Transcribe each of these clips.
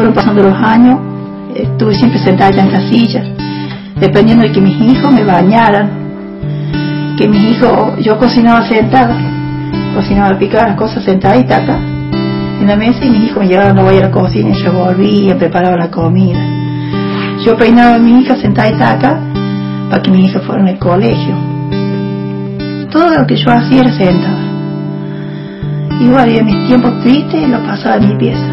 fueron pasando los años, estuve siempre sentada en esta silla, dependiendo de que mis hijos me bañaran, que mis hijos, yo cocinaba sentada, picaba las cosas sentadita acá en la mesa, y mis hijos me llevaban, no voy a la cocina, y yo volvía, preparaba la comida. Yo peinaba a mi hija sentadita acá para que mis hijas fueran al colegio. Todo lo que yo hacía era sentada. Igual, y en mis tiempos tristes lo pasaba en mi pieza,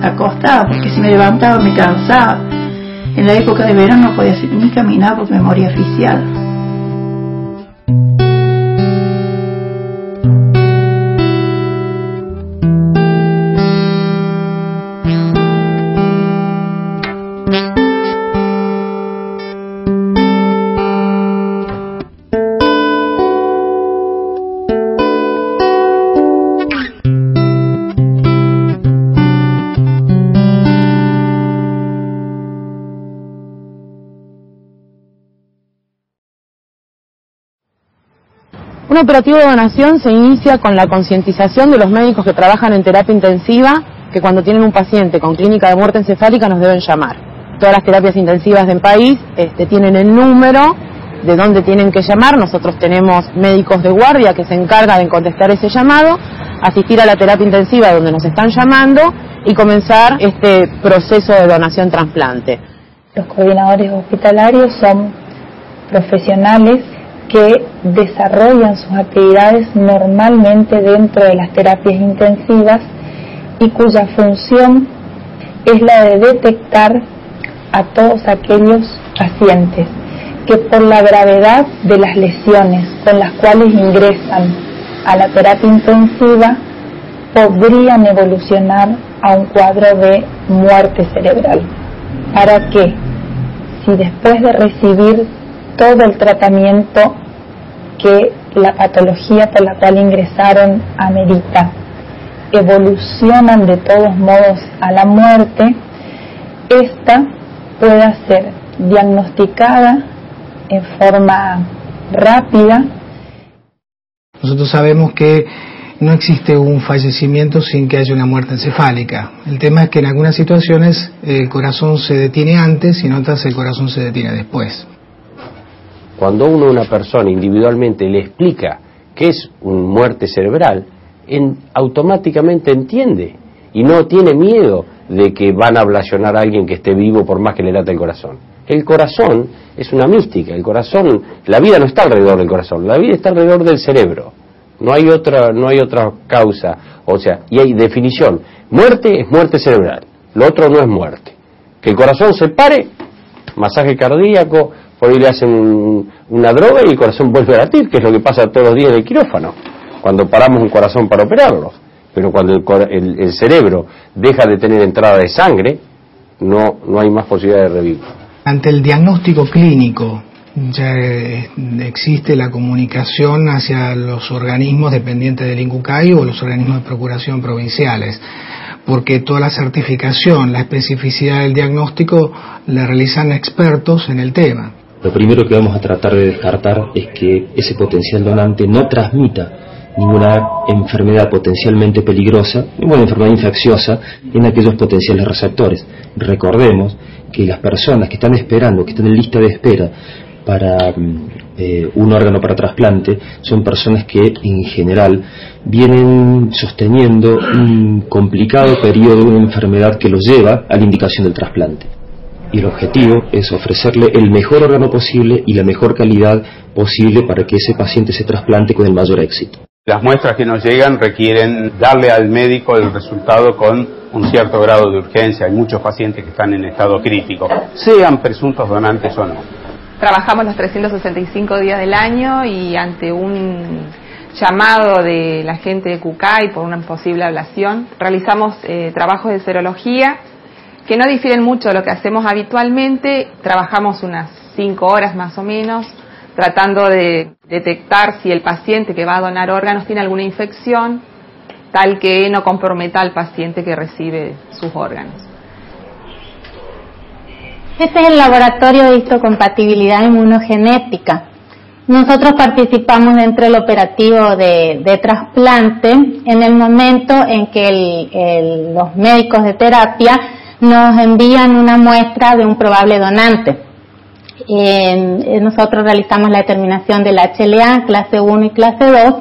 acostada, porque si me levantaba me cansaba. En la época de verano no podía ni caminar porque me moría asfixiada. Un operativo de donación se inicia con la concientización de los médicos que trabajan en terapia intensiva, que cuando tienen un paciente con clínica de muerte encefálica nos deben llamar. Todas las terapias intensivas del país tienen el número de dónde tienen que llamar. Nosotros tenemos médicos de guardia que se encargan de contestar ese llamado, asistir a la terapia intensiva donde nos están llamando y comenzar este proceso de donación-trasplante. Los coordinadores hospitalarios son profesionales que desarrollan sus actividades normalmente dentro de las terapias intensivas y cuya función es la de detectar a todos aquellos pacientes que por la gravedad de las lesiones con las cuales ingresan a la terapia intensiva podrían evolucionar a un cuadro de muerte cerebral. ¿Para qué? Si después de recibir todo el tratamiento que la patología por la cual ingresaron amerita, evolucionan de todos modos a la muerte, esta pueda ser diagnosticada en forma rápida. Nosotros sabemos que no existe un fallecimiento sin que haya una muerte encefálica. El tema es que en algunas situaciones el corazón se detiene antes y en otras el corazón se detiene después. Cuando uno a una persona individualmente le explica qué es una muerte cerebral, automáticamente entiende y no tiene miedo de que van a ablacionar a alguien que esté vivo por más que le lata el corazón. El corazón es una mística, el corazón, la vida no está alrededor del corazón, la vida está alrededor del cerebro. No hay otra causa, o sea, y hay definición. Muerte es muerte cerebral, lo otro no es muerte. Que el corazón se pare, masaje cardíaco, por ahí le hacen una droga y el corazón vuelve a latir, que es lo que pasa todos los días en el quirófano, cuando paramos un corazón para operarlo. Pero cuando el cerebro deja de tener entrada de sangre, no hay más posibilidad de revivir. Ante el diagnóstico clínico, ya existe la comunicación hacia los organismos dependientes del INCUCAI o los organismos de procuración provinciales, porque toda la certificación, la especificidad del diagnóstico la realizan expertos en el tema. Lo primero que vamos a tratar de descartar es que ese potencial donante no transmita ninguna enfermedad potencialmente peligrosa, ninguna enfermedad infecciosa en aquellos potenciales receptores. Recordemos que las personas que están esperando, que están en lista de espera para un órgano para trasplante, son personas que en general vienen sosteniendo un complicado periodo de una enfermedad que los lleva a la indicación del trasplante. Y el objetivo es ofrecerle el mejor órgano posible y la mejor calidad posible para que ese paciente se trasplante con el mayor éxito. Las muestras que nos llegan requieren darle al médico el resultado con un cierto grado de urgencia. Hay muchos pacientes que están en estado crítico, sean presuntos donantes o no. Trabajamos los 365 días del año y ante un llamado de la gente de CUCAI por una posible ablación, realizamos trabajos de serología que no difieren mucho de lo que hacemos habitualmente. Trabajamos unas 5 horas más o menos, tratando de detectar si el paciente que va a donar órganos tiene alguna infección, tal que no comprometa al paciente que recibe sus órganos. Este es el laboratorio de histocompatibilidad inmunogenética. Nosotros participamos dentro del operativo de trasplante en el momento en que los médicos de terapia nos envían una muestra de un probable donante. Nosotros realizamos la determinación del HLA, clase 1 y clase 2,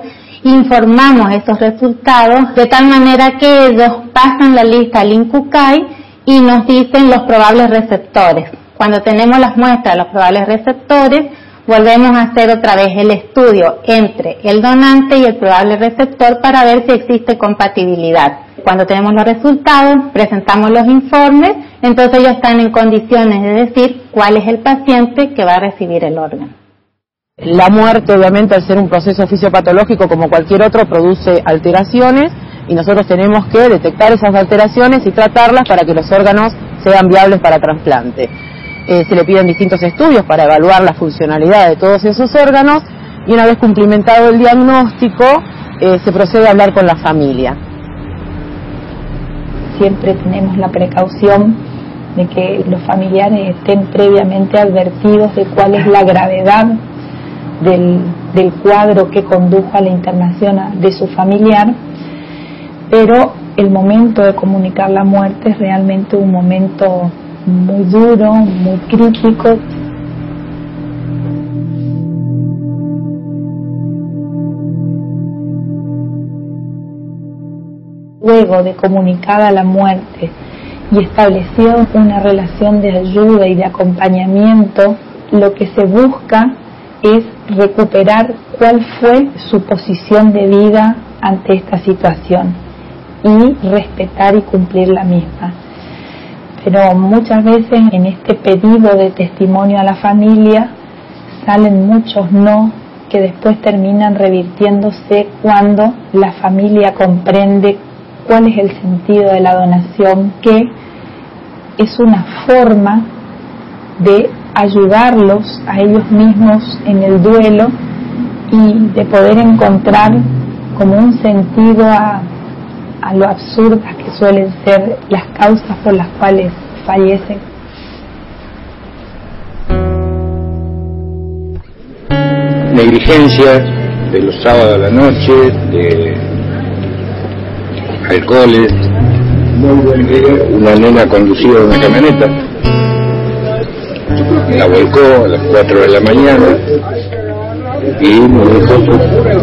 informamos esos resultados de tal manera que ellos pasan la lista al INCUCAI y nos dicen los probables receptores. Cuando tenemos las muestras de los probables receptores, volvemos a hacer otra vez el estudio entre el donante y el probable receptor para ver si existe compatibilidad. Cuando tenemos los resultados, presentamos los informes, entonces ellos están en condiciones de decir cuál es el paciente que va a recibir el órgano. La muerte, obviamente, al ser un proceso fisiopatológico como cualquier otro, produce alteraciones y nosotros tenemos que detectar esas alteraciones y tratarlas para que los órganos sean viables para trasplante. Se le piden distintos estudios para evaluar la funcionalidad de todos esos órganos y una vez cumplimentado el diagnóstico, se procede a hablar con la familia. Siempre tenemos la precaución de que los familiares estén previamente advertidos de cuál es la gravedad del cuadro que condujo a la internación de su familiar, pero el momento de comunicar la muerte es realmente un momento muy duro, muy crítico. Luego de comunicada la muerte y establecido una relación de ayuda y de acompañamiento, lo que se busca es recuperar cuál fue su posición de vida ante esta situación y respetar y cumplir la misma. Pero muchas veces en este pedido de testimonio a la familia salen muchos no que después terminan revirtiéndose cuando la familia comprende cuál es el sentido de la donación, que es una forma de ayudarlos a ellos mismos en el duelo y de poder encontrar como un sentido a lo absurdas que suelen ser las causas por las cuales fallecen. Negligencia de los sábados a la noche, de alcoholes, una nena conducía una camioneta, la volcó a las 4 de la mañana y mi hijo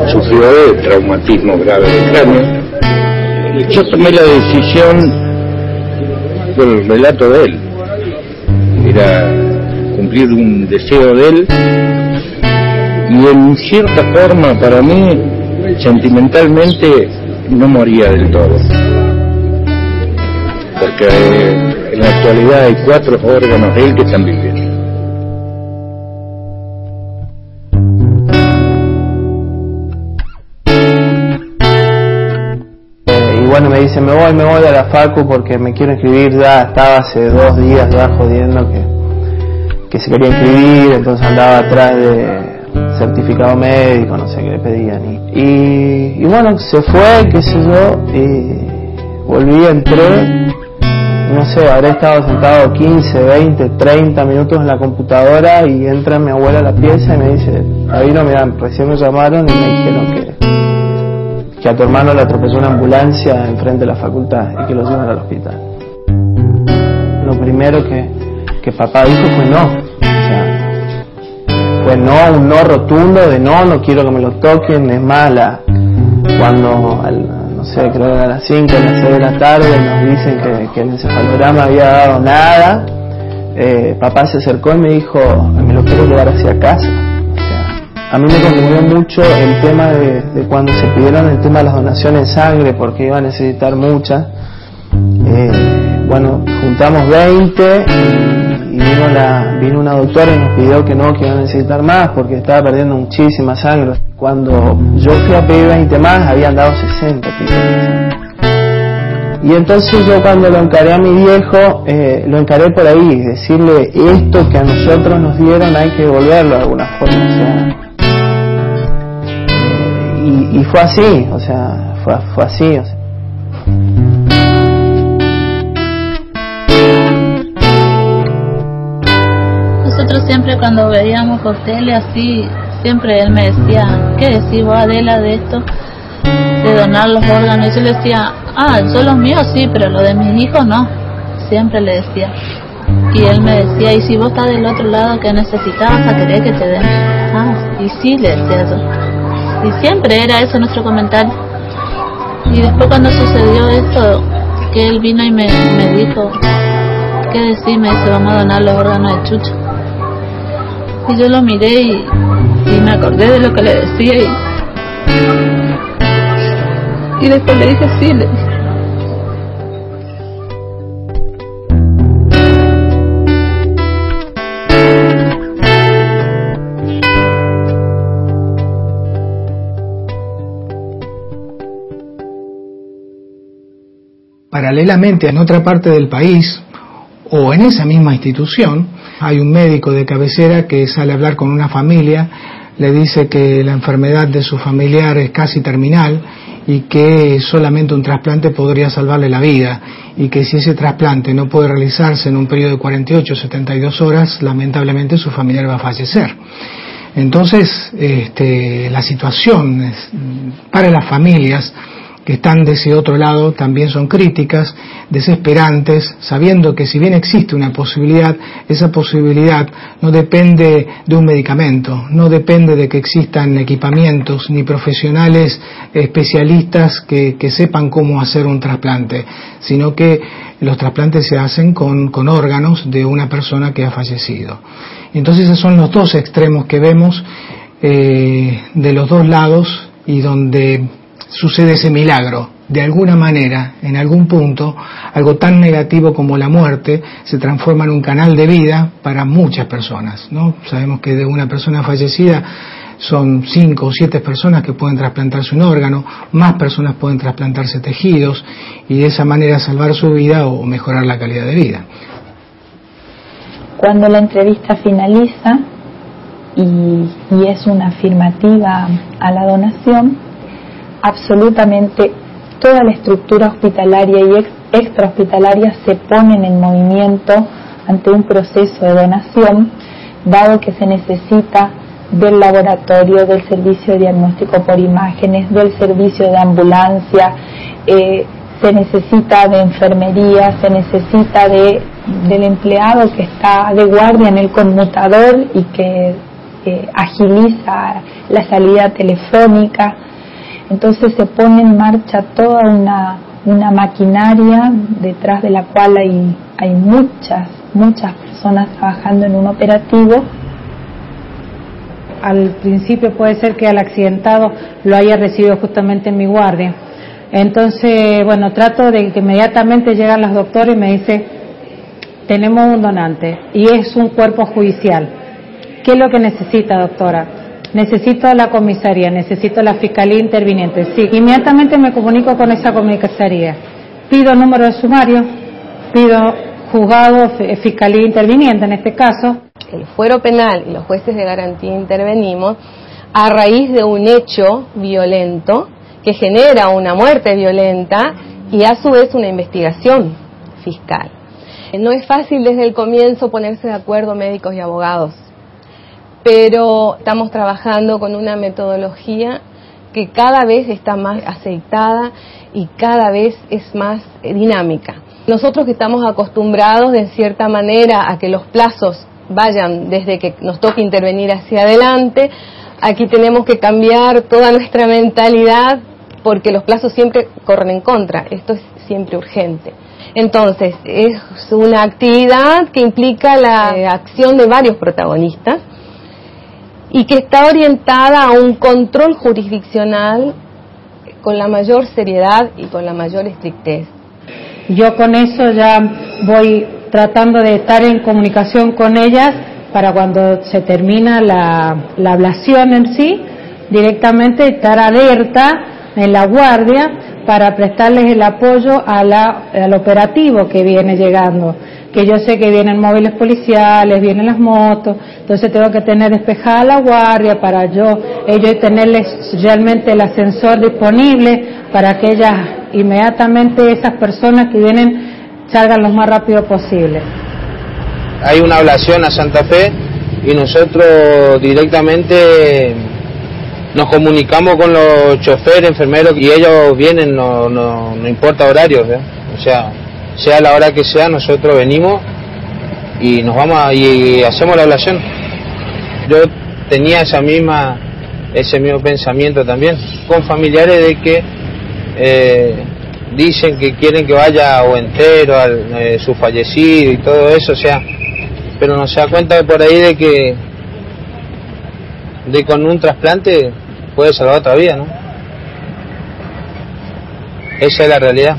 sufrió de traumatismo grave de cráneo. Yo tomé la decisión por el relato de él, era cumplir un deseo de él y en cierta forma para mí sentimentalmente no moría del todo, porque en la actualidad hay 4 órganos de él que están viviendo. Bueno, me dice, me voy a la facu porque me quiero inscribir, ya estaba hace 2 días ya jodiendo que se quería inscribir, entonces andaba atrás de certificado médico, no sé qué le pedían, y bueno, se fue, qué sé yo, y volví, entré, no sé, habré estado sentado 15, 20, 30 minutos en la computadora y entra mi abuela a la pieza y me dice, Davino, mira, recién me llamaron y me dijeron que a tu hermano le atropelló una ambulancia enfrente de la facultad y que lo llevan al hospital. Lo primero que papá dijo fue no. O sea, fue no, un no rotundo de no quiero que me lo toquen. Es mala. Cuando, no sé, creo que a las 5 o las 6 de la tarde nos dicen que el encefalograma había dado nada, papá se acercó y me dijo, me lo quiero llevar hacia casa. A mí me conmovió mucho el tema de cuando se pidieron el tema de las donaciones de sangre, porque iba a necesitar muchas. Bueno, juntamos 20 y vino una doctora y nos pidió que iba a necesitar más porque estaba perdiendo muchísima sangre. Cuando yo fui a pedir 20 más, habían dado 60 tipos de sangre. Y entonces yo cuando lo encaré a mi viejo, lo encaré por ahí, decirle esto que a nosotros nos dieron hay que devolverlo de alguna forma, o sea. Y fue así, o sea, fue así, o sea. Nosotros siempre cuando veíamos hoteles así, siempre él me decía, ¿qué decís vos, Adela, de esto? De donar los órganos. Y yo le decía, yo los míos sí, pero los de mis hijos no. Siempre le decía. Y él me decía, y si vos estás del otro lado, ¿qué necesitas? ¿Vas a querer que te den? Y sí, le decía yo. Y siempre era ese nuestro comentario. Y después cuando sucedió esto, que él vino y me dijo, ¿qué decís? Me dice, vamos a donar los órganos de Chucho. Y yo lo miré y me acordé de lo que le decía y después le dije sí, le dije. Paralelamente, en otra parte del país o en esa misma institución, hay un médico de cabecera que sale a hablar con una familia, le dice que la enfermedad de su familiar es casi terminal y que solamente un trasplante podría salvarle la vida, y que si ese trasplante no puede realizarse en un periodo de 48 o 72 horas, lamentablemente su familiar va a fallecer. Entonces, la situación para las familias que están de ese otro lado también son críticas, desesperantes, sabiendo que si bien existe una posibilidad, esa posibilidad no depende de un medicamento, no depende de que existan equipamientos ni profesionales especialistas que sepan cómo hacer un trasplante, sino que los trasplantes se hacen con órganos de una persona que ha fallecido. Entonces esos son los dos extremos que vemos de los dos lados, y donde sucede ese milagro. De alguna manera, en algún punto, algo tan negativo como la muerte se transforma en un canal de vida para muchas personas, ¿no? Sabemos que de una persona fallecida son 5 o 7 personas que pueden trasplantarse un órgano, más personas pueden trasplantarse tejidos, y de esa manera salvar su vida o mejorar la calidad de vida. Cuando la entrevista finaliza y es una afirmativa a la donación, absolutamente toda la estructura hospitalaria y extrahospitalaria se ponen en movimiento ante un proceso de donación, dado que se necesita del laboratorio, del servicio de diagnóstico por imágenes, del servicio de ambulancia, se necesita de enfermería, se necesita del empleado que está de guardia en el conmutador y que agiliza la salida telefónica. Entonces se pone en marcha toda una maquinaria detrás de la cual hay muchas personas trabajando en un operativo. Al principio puede ser que al accidentado lo haya recibido justamente en mi guardia. Entonces, bueno, trato de que inmediatamente llegan los doctores y me dicen, tenemos un donante y es un cuerpo judicial. ¿Qué es lo que necesita, doctora? Necesito la comisaría, necesito la fiscalía interviniente. Sí, inmediatamente me comunico con esa comisaría. Pido número de sumario, pido juzgado, fiscalía interviniente en este caso. El fuero penal y los jueces de garantía intervenimos a raíz de un hecho violento que genera una muerte violenta y a su vez una investigación fiscal. No es fácil desde el comienzo ponerse de acuerdo médicos y abogados, pero estamos trabajando con una metodología que cada vez está más aceitada y cada vez es más dinámica. Nosotros que estamos acostumbrados de cierta manera a que los plazos vayan desde que nos toque intervenir hacia adelante, aquí tenemos que cambiar toda nuestra mentalidad porque los plazos siempre corren en contra, esto es siempre urgente. Entonces, es una actividad que implica la acción de varios protagonistas y que está orientada a un control jurisdiccional con la mayor seriedad y con la mayor estrictez. Yo con eso ya voy tratando de estar en comunicación con ellas para cuando se termina la ablación en sí, directamente estar alerta en la guardia para prestarles el apoyo al operativo que viene llegando, que yo sé que vienen móviles policiales, vienen las motos, entonces tengo que tener despejada la guardia para ellos tenerles realmente el ascensor disponible para que ellas inmediatamente, esas personas que vienen, salgan lo más rápido posible. Hay una ablación a Santa Fe y nosotros directamente nos comunicamos con los choferes, enfermeros, y ellos vienen, no importa horarios, ¿eh? O sea la hora que sea, nosotros venimos y nos vamos y hacemos la ablación. Yo tenía ese mismo pensamiento también, con familiares de que dicen que quieren que vaya o entero su fallecido y todo eso, o sea, pero no se da cuenta por ahí de que con un trasplante puede salvar otra vida, ¿no? Esa es la realidad.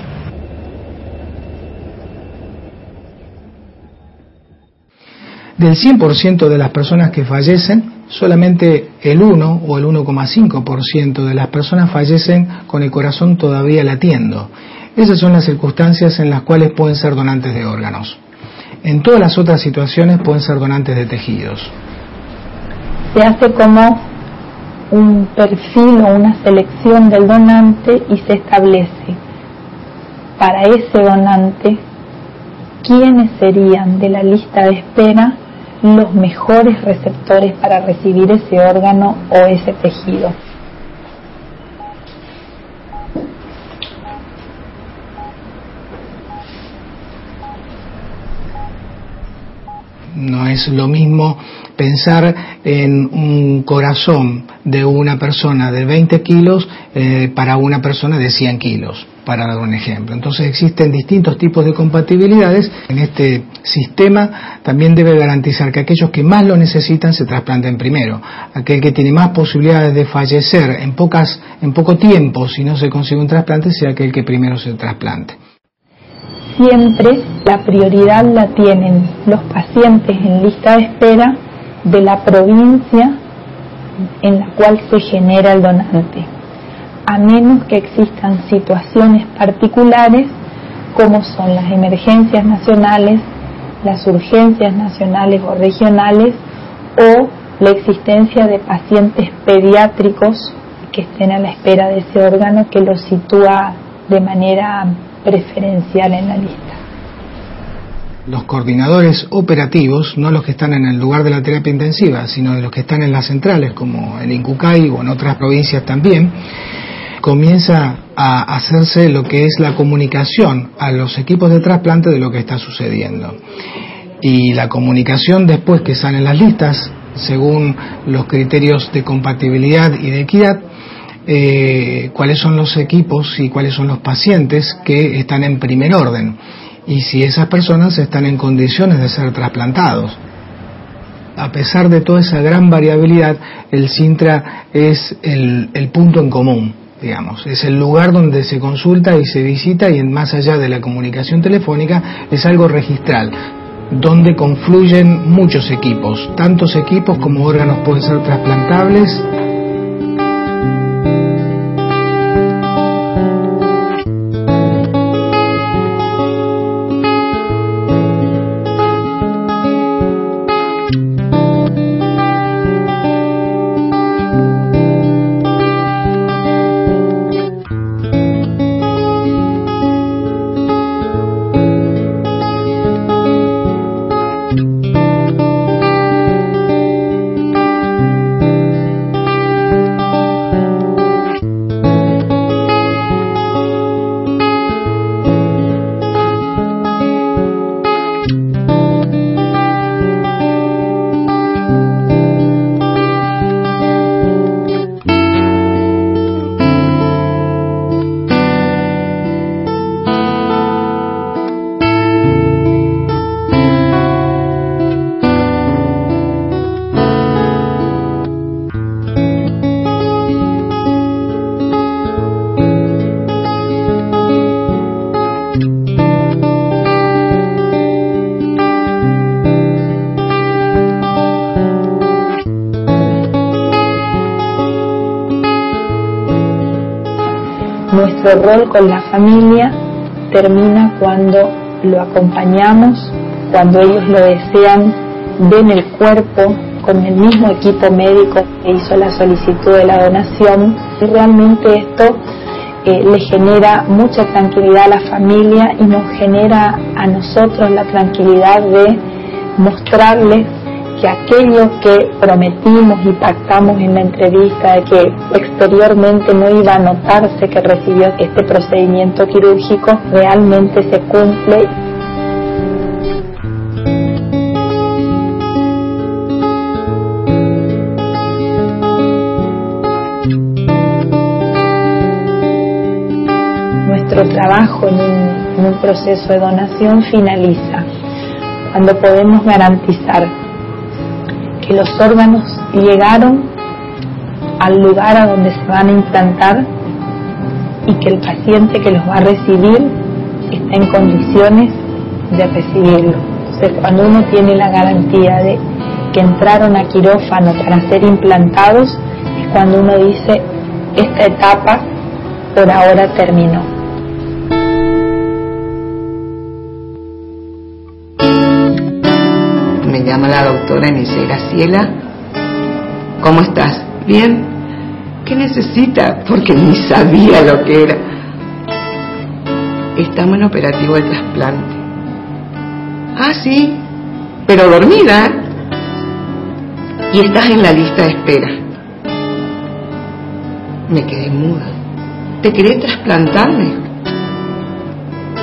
Del 100% de las personas que fallecen, solamente el 1 o el 1,5% de las personas fallecen con el corazón todavía latiendo. Esas son las circunstancias en las cuales pueden ser donantes de órganos. En todas las otras situaciones pueden ser donantes de tejidos. Se hace como un perfil o una selección del donante y se establece para ese donante quiénes serían de la lista de espera los mejores receptores para recibir ese órgano o ese tejido. No es lo mismo pensar en un corazón de una persona de 20 kilos para una persona de 100 kilos, para dar un ejemplo. Entonces existen distintos tipos de compatibilidades. En este sistema también debe garantizar que aquellos que más lo necesitan se trasplanten primero. Aquel que tiene más posibilidades de fallecer en poco tiempo si no se consigue un trasplante sea aquel que primero se trasplante. Siempre la prioridad la tienen los pacientes en lista de espera de la provincia en la cual se genera el donante, a menos que existan situaciones particulares como son las emergencias nacionales, las urgencias nacionales o regionales, o la existencia de pacientes pediátricos que estén a la espera de ese órgano que lo sitúa de manera preferencial en la lista. Los coordinadores operativos, no los que están en el lugar de la terapia intensiva, sino de los que están en las centrales, como en Incucay o en otras provincias también, comienza a hacerse lo que es la comunicación a los equipos de trasplante de lo que está sucediendo. Y la comunicación después que salen las listas, según los criterios de compatibilidad y de equidad, cuáles son los equipos y cuáles son los pacientes que están en primer orden y si esas personas están en condiciones de ser trasplantados. A pesar de toda esa gran variabilidad, el Sintra es el punto en común, digamos, es el lugar donde se consulta y se visita, y más allá de la comunicación telefónica es algo registral, donde confluyen muchos equipos, tantos equipos como órganos pueden ser trasplantables. Nuestro rol con la familia termina cuando lo acompañamos, cuando ellos lo desean, ven el cuerpo con el mismo equipo médico que hizo la solicitud de la donación, y realmente esto le genera mucha tranquilidad a la familia y nos genera a nosotros la tranquilidad de mostrarles que aquello que prometimos y pactamos en la entrevista, de que exteriormente no iba a notarse que recibió este procedimiento quirúrgico, realmente se cumple. Nuestro trabajo en un proceso de donación finaliza cuando podemos garantizar que los órganos llegaron al lugar a donde se van a implantar y que el paciente que los va a recibir está en condiciones de recibirlo. Entonces, cuando uno tiene la garantía de que entraron a quirófano para ser implantados, es cuando uno dice, esta etapa por ahora terminó. Me llama la doctora y me dice, Graciela, ¿cómo estás? ¿Bien? ¿Qué necesita? Porque ni sabía lo que era. Estamos en operativo de trasplante. Ah, sí, pero dormida. Y estás en la lista de espera. Me quedé muda. ¿Te querés trasplantarme?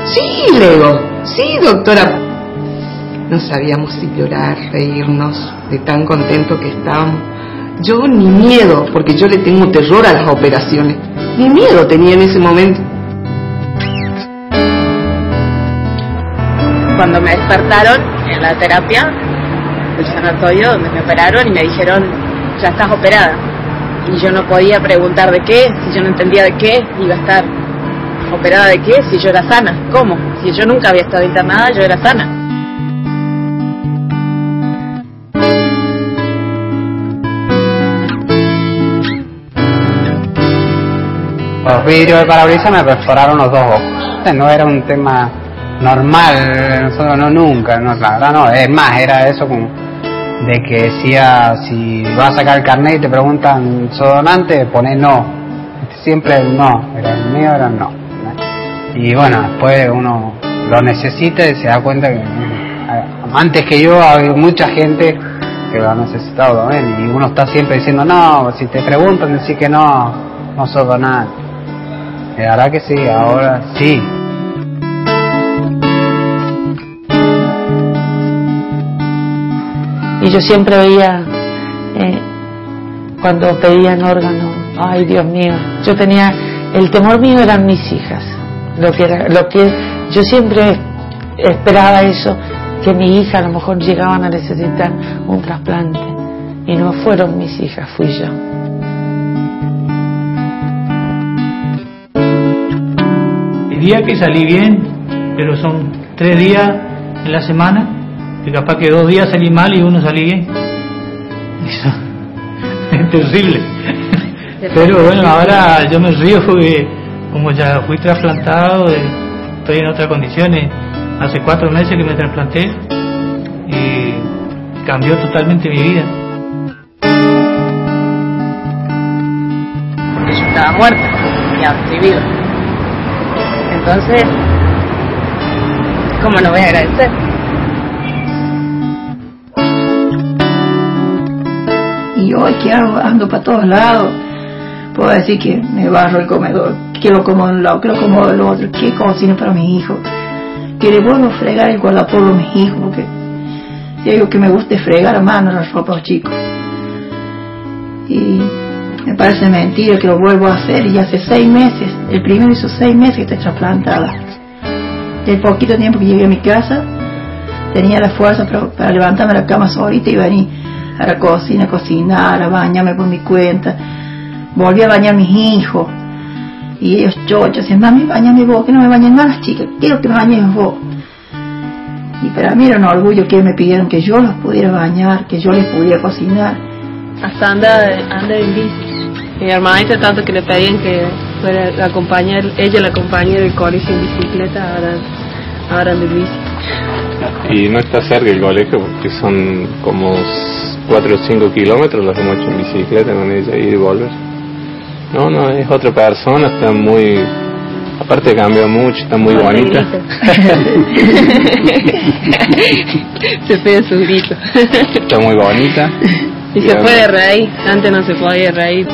Sí, le digo, sí, doctora. No sabíamos si llorar, reírnos, de tan contento que estábamos. Yo ni miedo, porque yo le tengo terror a las operaciones. Ni miedo tenía en ese momento. Cuando me despertaron en la terapia del sanatorio donde me operaron y me dijeron, ya estás operada. Y yo no podía preguntar de qué, si yo no entendía de qué, iba a estar operada de qué, si yo era sana. ¿Cómo? Si yo nunca había estado internada, yo era sana. Los vidrios de parabrisas me perforaron los dos ojos. No era un tema normal, nosotros no nunca, no, la verdad no, es más, era eso como de que decía, si vas a sacar el carnet y te preguntan, ¿sos donante? Poné no, siempre el no, era el mío era el no. Y bueno, después uno lo necesita y se da cuenta que antes que yo hay mucha gente que lo ha necesitado también, y uno está siempre diciendo, no, si te preguntan, decir que no sos donante. Y la verdad que sí, ahora sí. Y yo siempre veía cuando pedían órganos, ay Dios mío, yo tenía, el temor mío eran mis hijas, lo que yo siempre esperaba eso, que mi hija a lo mejor llegaban a necesitar un trasplante, y no fueron mis hijas, fui yo. El día que salí bien, pero son 3 días en la semana, y capaz que 2 días salí mal y uno salí bien. Eso es imposible. Pero bueno, ahora yo me río porque como ya fui trasplantado, estoy en otras condiciones. Hace 4 meses que me trasplanté y cambió totalmente mi vida. Porque yo estaba muerta y abstribida. Entonces, ¿cómo no voy a agradecer? Y hoy que ando para todos lados, puedo decir que me barro el comedor, que lo como de un lado, que lo como del otro, que cocino para mis hijos, que le vuelvo a fregar el guardapolvo a mis hijos, porque si hay algo que me gusta es fregar a mano las ropas a los chicos. Y me parece mentira que lo vuelvo a hacer, y hace 6 meses, el primero hizo 6 meses que estoy trasplantada. El poquito tiempo que llegué a mi casa, tenía la fuerza para levantarme a la cama solita y venir a la cocina, a cocinar, a bañarme por mi cuenta. Volví a bañar a mis hijos, y ellos chochos, decían, mami, bañame vos, que no me bañen más las chicas, quiero que me bañes vos. Y para mí era un orgullo que me pidieron que yo los pudiera bañar, que yo les pudiera cocinar. Hasta anda en bici. Mi hermanita tanto que le pedían que fuera ella la acompañara del colegio en bicicleta, ahora anda en bici. Y no está cerca el colegio porque son como 4 o 5 kilómetros los hemos hecho en bicicleta con ella, ir y volver. No, es otra persona, está muy Aparte cambió mucho, está muy bonita. Se pega su grito. Está muy bonita. Y se puede reír, antes no se podía reír.